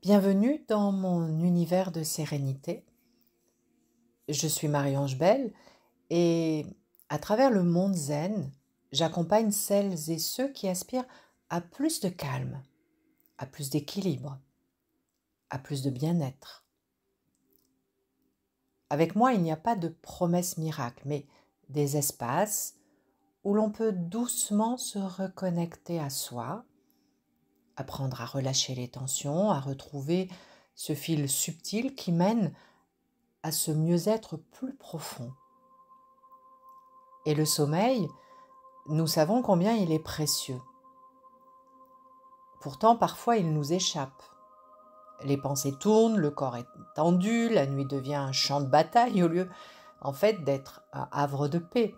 Bienvenue dans mon univers de sérénité. Je suis Marie-Ange Belle et à travers le monde zen, j'accompagne celles et ceux qui aspirent à plus de calme, à plus d'équilibre, à plus de bien-être. Avec moi, il n'y a pas de promesse miracle, mais des espaces où l'on peut doucement se reconnecter à soi, apprendre à relâcher les tensions, à retrouver ce fil subtil qui mène à ce mieux-être plus profond. Et le sommeil, nous savons combien il est précieux. Pourtant, parfois, il nous échappe. Les pensées tournent, le corps est tendu, la nuit devient un champ de bataille au lieu, en fait, d'être un havre de paix.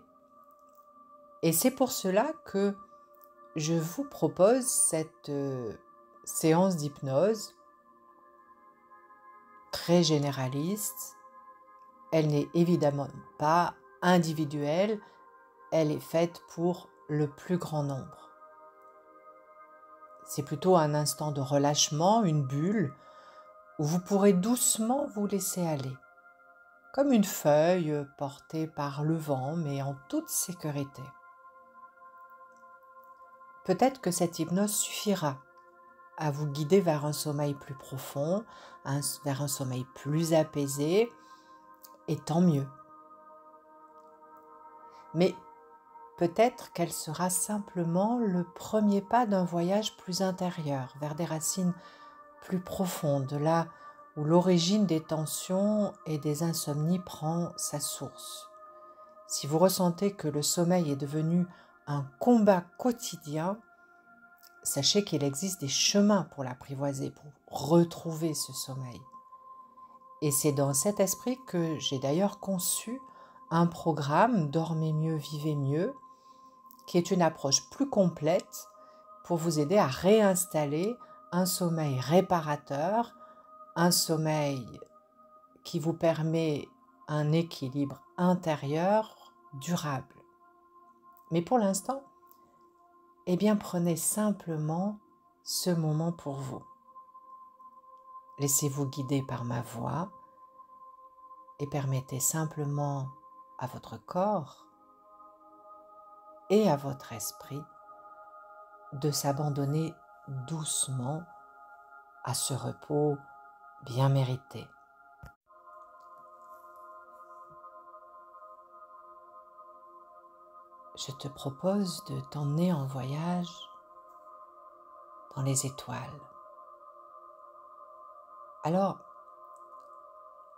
Et c'est pour cela que je vous propose cette séance d'hypnose très généraliste. Elle n'est évidemment pas individuelle, elle est faite pour le plus grand nombre. C'est plutôt un instant de relâchement, une bulle, où vous pourrez doucement vous laisser aller, comme une feuille portée par le vent, mais en toute sécurité. Peut-être que cette hypnose suffira à vous guider vers un sommeil plus profond, vers un sommeil plus apaisé, et tant mieux. Mais peut-être qu'elle sera simplement le premier pas d'un voyage plus intérieur, vers des racines plus profondes, là où l'origine des tensions et des insomnies prend sa source. Si vous ressentez que le sommeil est devenu un combat quotidien, sachez qu'il existe des chemins pour l'apprivoiser, pour retrouver ce sommeil. Et c'est dans cet esprit que j'ai d'ailleurs conçu un programme Dormez mieux, vivez mieux, qui est une approche plus complète pour vous aider à réinstaller un sommeil réparateur, un sommeil qui vous permet un équilibre intérieur durable. Mais pour l'instant, eh bien, prenez simplement ce moment pour vous. Laissez-vous guider par ma voix et permettez simplement à votre corps et à votre esprit de s'abandonner doucement à ce repos bien mérité. Je te propose de t'emmener en voyage dans les étoiles. Alors,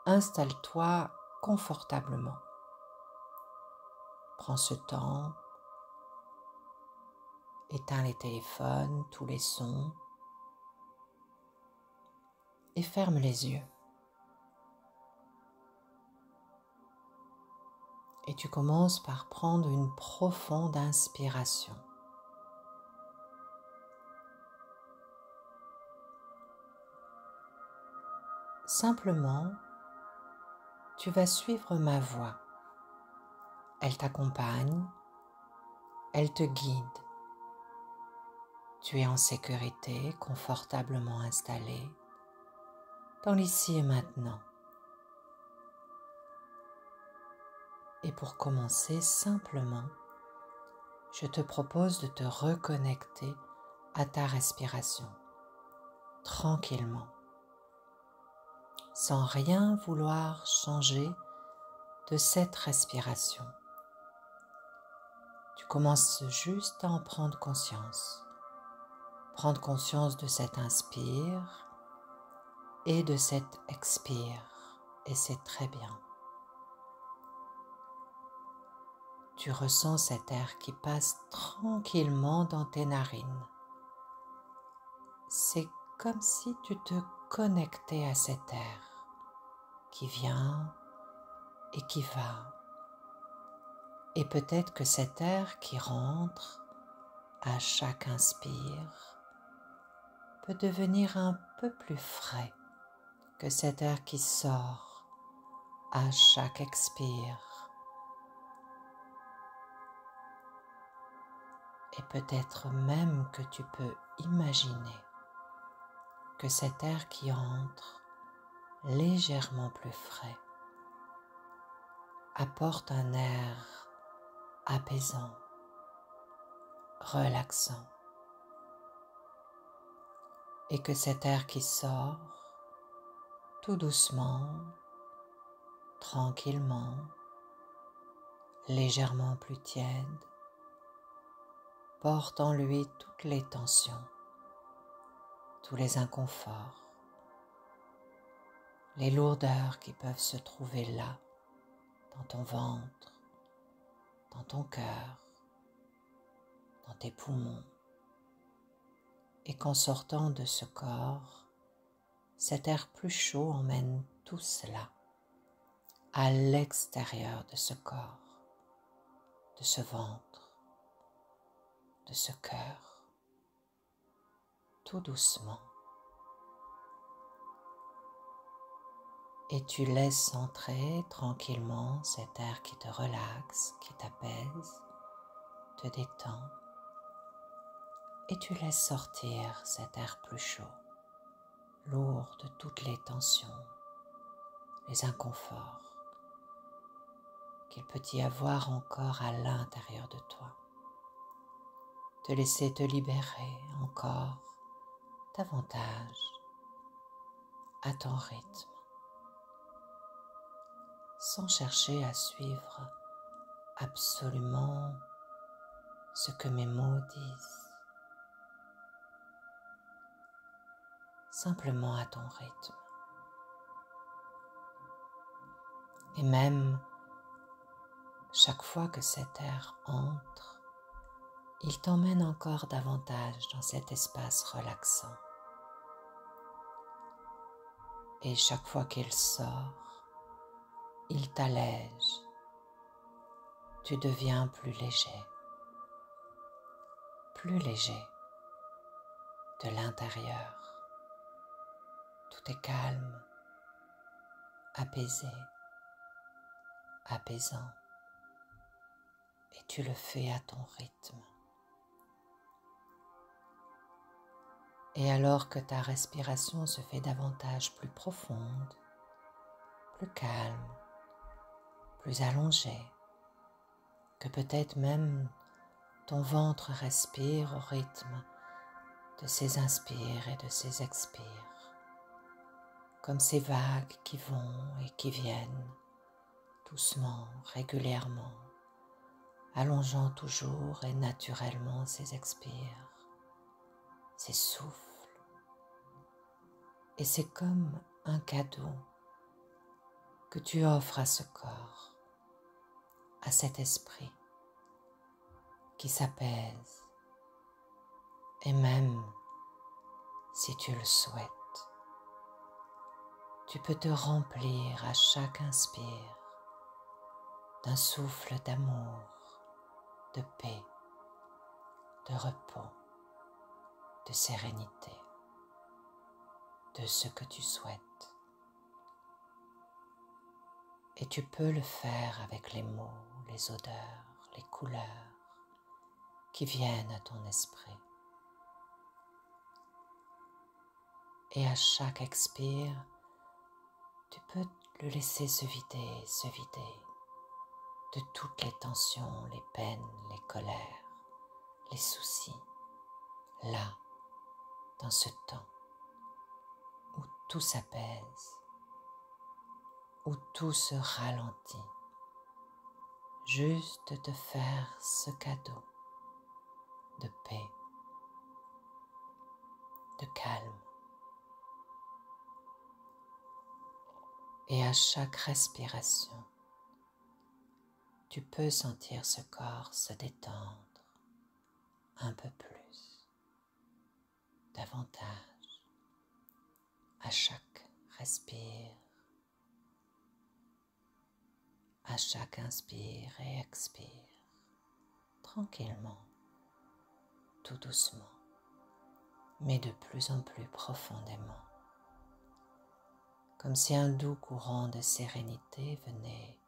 installe-toi confortablement. Prends ce temps, éteins les téléphones, tous les sons et ferme les yeux. Et tu commences par prendre une profonde inspiration. Simplement, tu vas suivre ma voix. Elle t'accompagne, elle te guide. Tu es en sécurité, confortablement installé, dans l'ici et maintenant. Et pour commencer simplement, je te propose de te reconnecter à ta respiration, tranquillement, sans rien vouloir changer de cette respiration. Tu commences juste à en prendre conscience de cet inspire et de cet expire, et c'est très bien. Tu ressens cet air qui passe tranquillement dans tes narines. C'est comme si tu te connectais à cet air qui vient et qui va. Et peut-être que cet air qui rentre à chaque inspire peut devenir un peu plus frais que cet air qui sort à chaque expire. Et peut-être même que tu peux imaginer que cet air qui entre, légèrement plus frais, apporte un air apaisant, relaxant, et que cet air qui sort, tout doucement, tranquillement, légèrement plus tiède, porte en lui toutes les tensions, tous les inconforts, les lourdeurs qui peuvent se trouver là, dans ton ventre, dans ton cœur, dans tes poumons, et qu'en sortant de ce corps, cet air plus chaud emmène tout cela à l'extérieur de ce corps, de ce ventre, de ce cœur, tout doucement. Et tu laisses entrer tranquillement cet air qui te relaxe, qui t'apaise, te détend. Et tu laisses sortir cet air plus chaud, lourd de toutes les tensions, les inconforts qu'il peut y avoir encore à l'intérieur de toi. Te laisser te libérer encore davantage à ton rythme, sans chercher à suivre absolument ce que mes mots disent, simplement à ton rythme. Et même chaque fois que cet air entre, il t'emmène encore davantage dans cet espace relaxant. Et chaque fois qu'il sort, il t'allège. Tu deviens plus léger de l'intérieur. Tout est calme, apaisé, apaisant. Et tu le fais à ton rythme. Et alors que ta respiration se fait davantage plus profonde, plus calme, plus allongée, que peut-être même ton ventre respire au rythme de ses inspires et de ses expires, comme ces vagues qui vont et qui viennent, doucement, régulièrement, allongeant toujours et naturellement ses expires, ses souffles. Et c'est comme un cadeau que tu offres à ce corps, à cet esprit qui s'apaise. Et même si tu le souhaites, tu peux te remplir à chaque inspire d'un souffle d'amour, de paix, de repos, de sérénité, de ce que tu souhaites. Et tu peux le faire avec les mots, les odeurs, les couleurs qui viennent à ton esprit. Et à chaque expire, tu peux le laisser se vider de toutes les tensions, les peines, les colères, les soucis, là, dans ce temps où tout s'apaise, où tout se ralentit, juste de te faire ce cadeau de paix, de calme. Et à chaque respiration, tu peux sentir ce corps se détendre un peu plus, davantage, à chaque respire, à chaque inspire et expire, tranquillement, tout doucement, mais de plus en plus profondément, comme si un doux courant de sérénité venait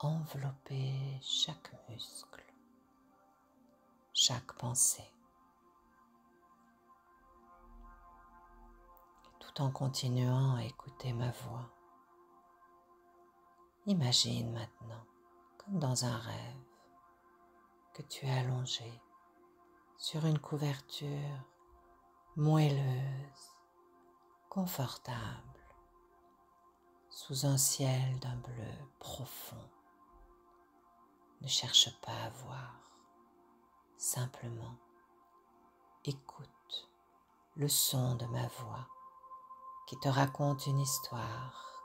envelopper chaque muscle, chaque pensée. tout en continuant à écouter ma voix. Imagine maintenant, comme dans un rêve, que tu es allongé sur une couverture moelleuse, confortable, sous un ciel d'un bleu profond. Ne cherche pas à voir, simplement écoute le son de ma voix qui te raconte une histoire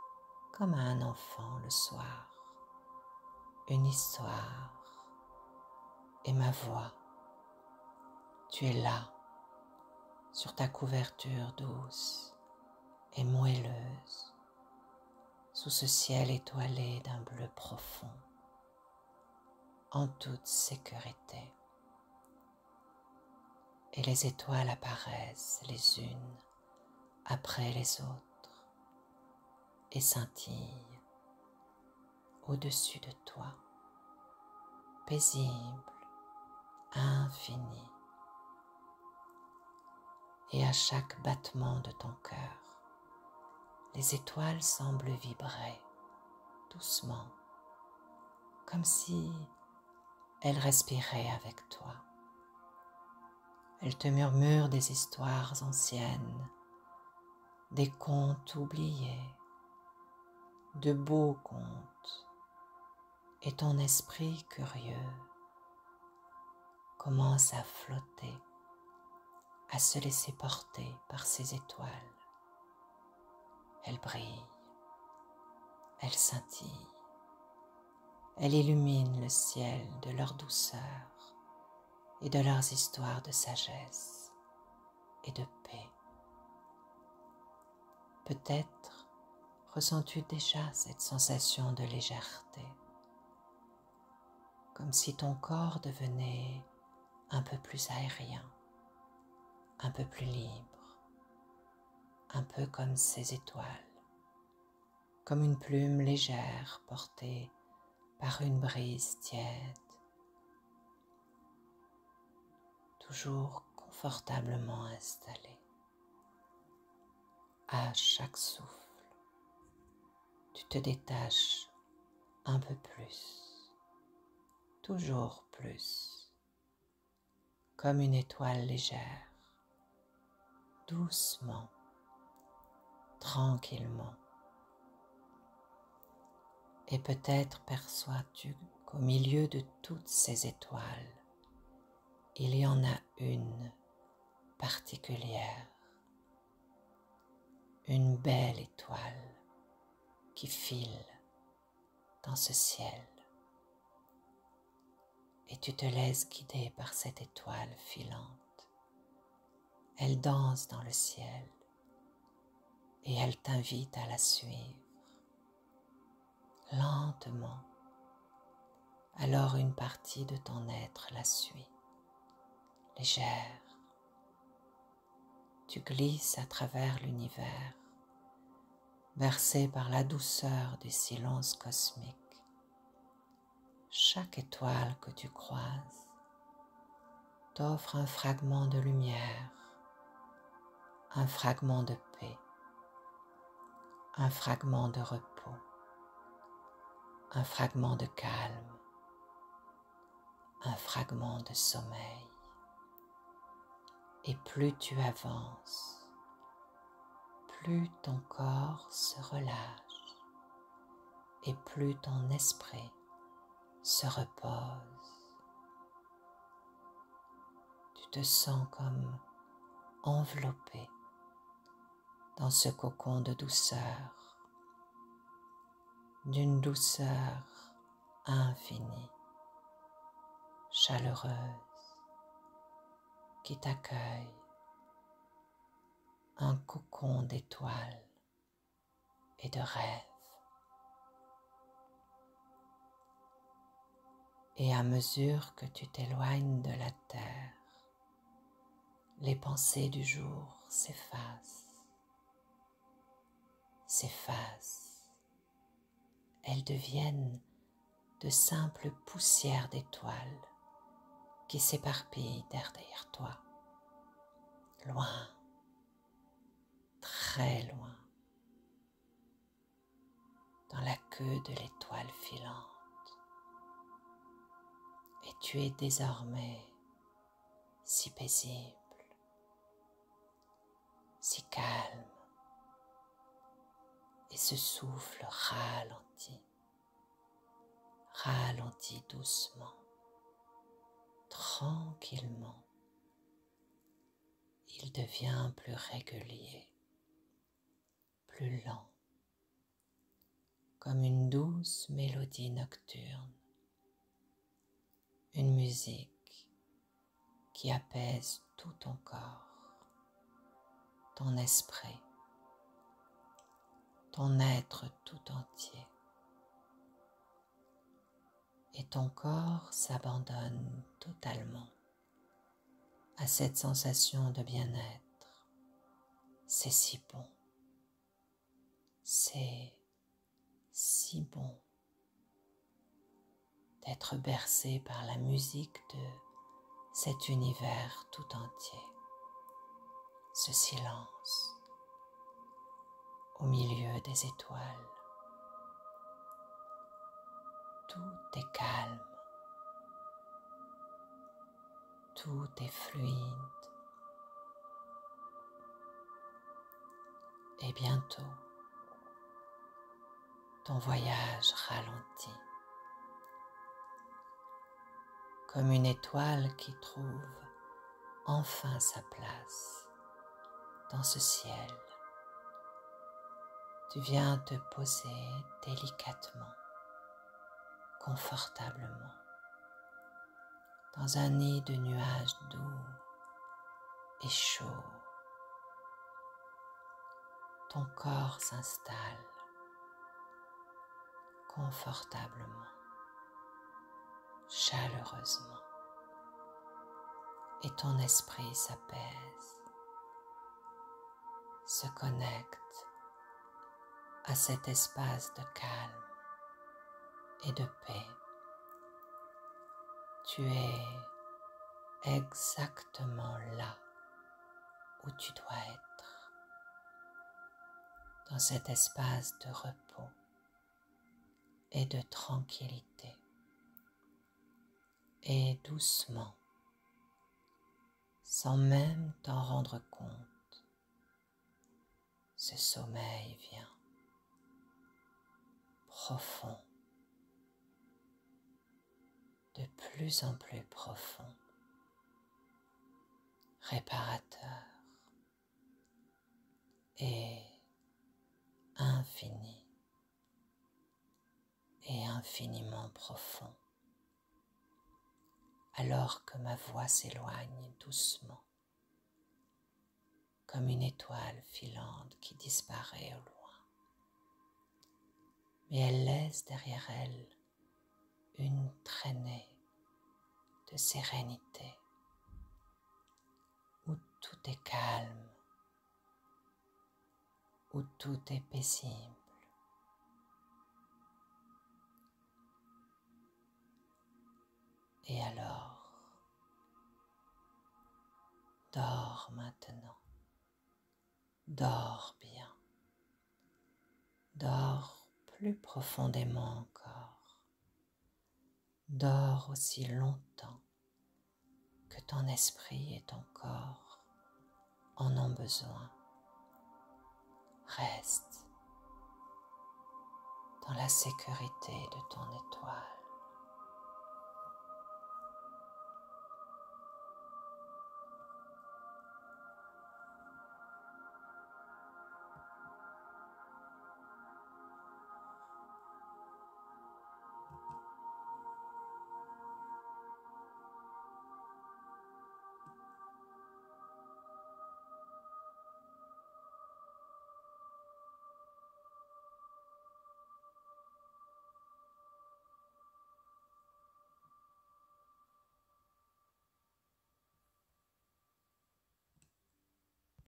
comme à un enfant le soir. Une histoire et ma voix. Tu es là, sur ta couverture douce et moelleuse, sous ce ciel étoilé d'un bleu profond, en toute sécurité. Et les étoiles apparaissent les unes après les autres et scintillent au-dessus de toi, paisible, infini. Et à chaque battement de ton cœur, les étoiles semblent vibrer doucement, comme si elles respiraient avec toi. Elles te murmurent des histoires anciennes, des contes oubliés, de beaux contes, et ton esprit curieux commence à flotter, à se laisser porter par ces étoiles. Elles brillent, elles scintillent, elles illuminent le ciel de leur douceur et de leurs histoires de sagesse et de paix. Peut-être ressens-tu déjà cette sensation de légèreté, comme si ton corps devenait un peu plus aérien, un peu plus libre, un peu comme ces étoiles, comme une plume légère portée par une brise tiède, toujours confortablement installée. À chaque souffle, tu te détaches un peu plus, toujours plus, comme une étoile légère, doucement, tranquillement. Et peut-être perçois-tu qu'au milieu de toutes ces étoiles, il y en a une particulière, une belle étoile qui file dans ce ciel. Et tu te laisses guider par cette étoile filante. Elle danse dans le ciel et elle t'invite à la suivre. Lentement, alors une partie de ton être la suit, légère. Tu glisses à travers l'univers, bercé par la douceur du silence cosmique. Chaque étoile que tu croises t'offre un fragment de lumière, un fragment de paix, un fragment de repos, un fragment de calme, un fragment de sommeil. Et plus tu avances, plus ton corps se relâche et plus ton esprit se repose. Tu te sens comme enveloppé dans ce cocon de douceur, d'une douceur infinie, chaleureuse, qui t'accueille, un cocon d'étoiles et de rêves. Et à mesure que tu t'éloignes de la terre, les pensées du jour s'effacent. Elles deviennent de simples poussières d'étoiles qui s'éparpillent derrière toi, loin, très très loin, dans la queue de l'étoile filante. Et tu es désormais si paisible, si calme, et ce souffle ralentit doucement, tranquillement. Il devient plus régulier, plus lent, comme une douce mélodie nocturne, une musique qui apaise tout ton corps, ton esprit, ton être tout entier. Et ton corps s'abandonne totalement à cette sensation de bien-être. C'est si bon, c'est si bon d'être bercé par la musique de cet univers tout entier. Ce silence au milieu des étoiles. Tout est calme, tout est fluide. Et bientôt, ton voyage ralentit, comme une étoile qui trouve enfin sa place dans ce ciel. Tu viens te poser délicatement, confortablement, dans un nid de nuages doux et chauds. Ton corps s'installe confortablement, chaleureusement, et ton esprit s'apaise, se connecte à cet espace de calme et de paix. Tu es exactement là où tu dois être, dans cet espace de repos et de tranquillité. Et doucement, sans même t'en rendre compte, ce sommeil vient, profond, de plus en plus profond, réparateur et infini et infiniment profond, alors que ma voix s'éloigne doucement, comme une étoile filante qui disparaît au loin. Mais elle laisse derrière elle une traînée de sérénité, où tout est calme, où tout est paisible. Et alors, dors maintenant, dors bien, dors plus profondément encore, dors aussi longtemps que ton esprit et ton corps en ont besoin. Reste dans la sécurité de ton étoile.